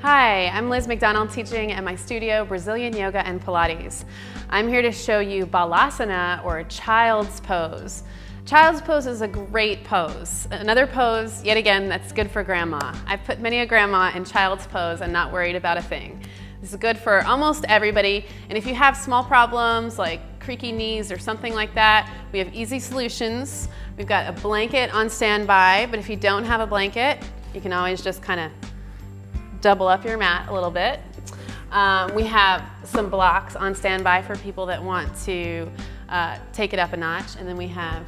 Hi, I'm Liz McDonald teaching at my studio Brazilian Yoga and Pilates. I'm here to show you Balasana, or Child's Pose. Child's Pose is a great pose. Another pose, yet again, that's good for grandma. I've put many a grandma in Child's Pose and not worried about a thing. This is good for almost everybody, and if you have small problems like creaky knees or something like that, we have easy solutions. We've got a blanket on standby, but if you don't have a blanket, you can always just kind of double up your mat a little bit. We have some blocks on standby for people that want to take it up a notch, and then we have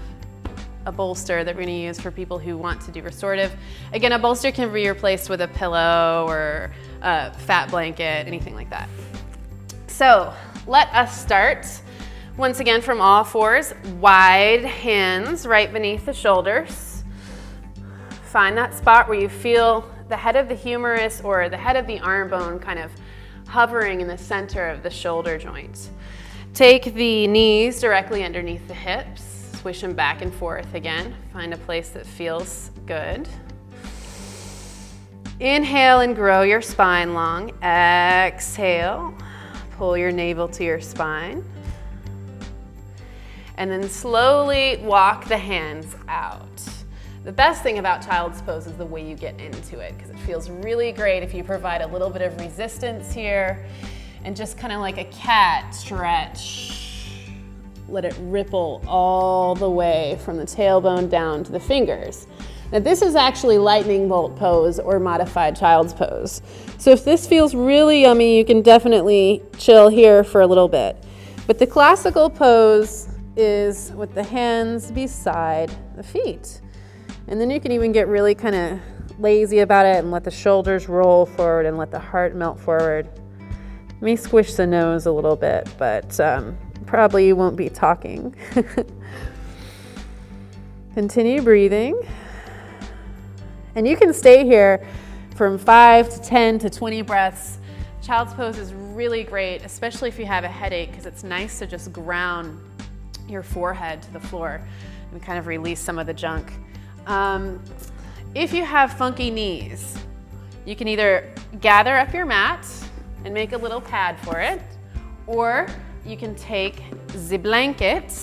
a bolster that we're going to use for people who want to do restorative. Again, a bolster can be replaced with a pillow or a fat blanket, anything like that. So let us start. Once again, from all fours, wide hands right beneath the shoulders. Find that spot where you feel the head of the humerus or the head of the arm bone kind of hovering in the center of the shoulder joint. Take the knees directly underneath the hips, swish them back and forth again. Find a place that feels good. Inhale and grow your spine long. Exhale, pull your navel to your spine. And then slowly walk the hands out. The best thing about Child's Pose is the way you get into it, because it feels really great if you provide a little bit of resistance here and just kind of like a cat stretch. Let it ripple all the way from the tailbone down to the fingers. Now this is actually lightning bolt pose or modified Child's Pose. So if this feels really yummy, you can definitely chill here for a little bit. But the classical pose is with the hands beside the feet. And then you can even get really kind of lazy about it and let the shoulders roll forward and let the heart melt forward. Let me squish the nose a little bit, but probably you won't be talking. Continue breathing. And you can stay here from 5 to 10 to 20 breaths. Child's Pose is really great, especially if you have a headache, because it's nice to just ground your forehead to the floor and kind of release some of the junk. If you have funky knees, you can either gather up your mat and make a little pad for it, or you can take the blanket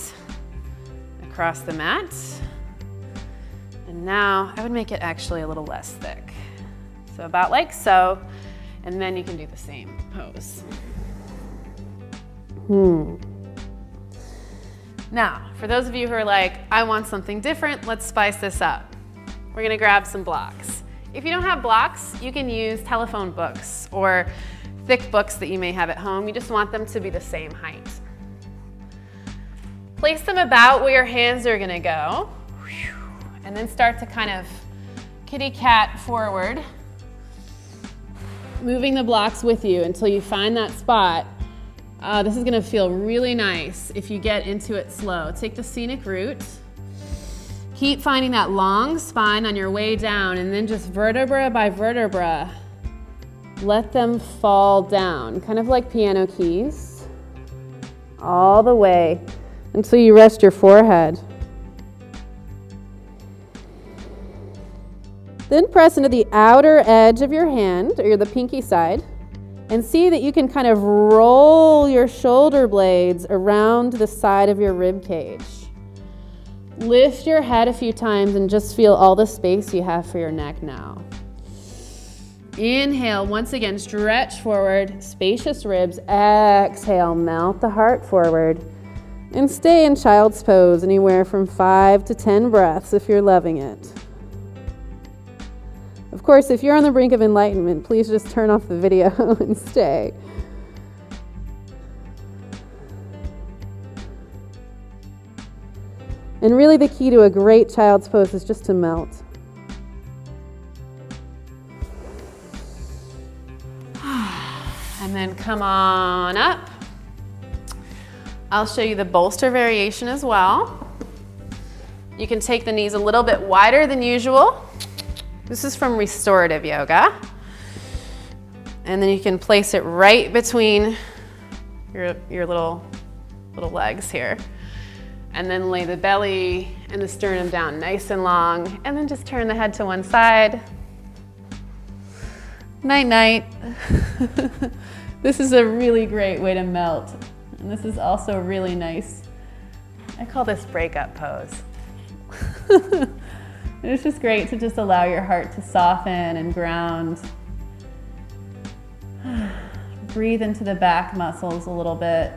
across the mat. And now I would make it actually a little less thick. So about like so, and then you can do the same pose. Now, for those of you who are like, I want something different, let's spice this up. We're gonna grab some blocks. If you don't have blocks, you can use telephone books or thick books that you may have at home. You just want them to be the same height. Place them about where your hands are gonna go, and then start to kind of kitty cat forward, moving the blocks with you until you find that spot. This is gonna feel really nice if you get into it slow. Take the scenic route. Keep finding that long spine on your way down, and then just vertebra by vertebra, let them fall down, kind of like piano keys, all the way until you rest your forehead. Then press into the outer edge of your hand, or the pinky side, and see that you can kind of roll your shoulder blades around the side of your rib cage. Lift your head a few times and just feel all the space you have for your neck now. Inhale, once again, stretch forward, spacious ribs. Exhale, melt the heart forward. And stay in Child's Pose anywhere from 5 to 10 breaths if you're loving it. Of course, if you're on the brink of enlightenment, please just turn off the video and stay. And really the key to a great Child's Pose is just to melt. And then come on up. I'll show you the Bolster Variation as well. You can take the knees a little bit wider than usual. This is from restorative yoga. And then you can place it right between your little legs here. And then lay the belly and the sternum down nice and long. And then just turn the head to one side. Night night. This is a really great way to melt. And this is also really nice. I call this breakup pose. And it's just great to just allow your heart to soften and ground. Breathe into the back muscles a little bit.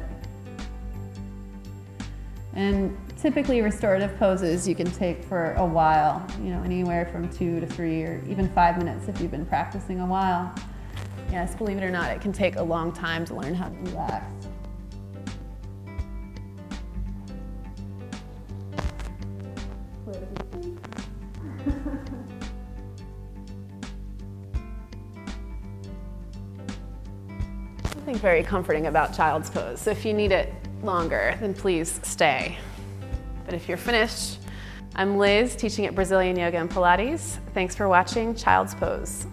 And typically restorative poses you can take for a while, you know, anywhere from 2 to 3 or even 5 minutes if you've been practicing a while. Yes, believe it or not, it can take a long time to learn how to relax. Something very comforting about child's pose. So if you need it longer, then please stay. But if you're finished, I'm Liz, teaching at Brazilian Yoga and Pilates. Thanks for watching Child's Pose.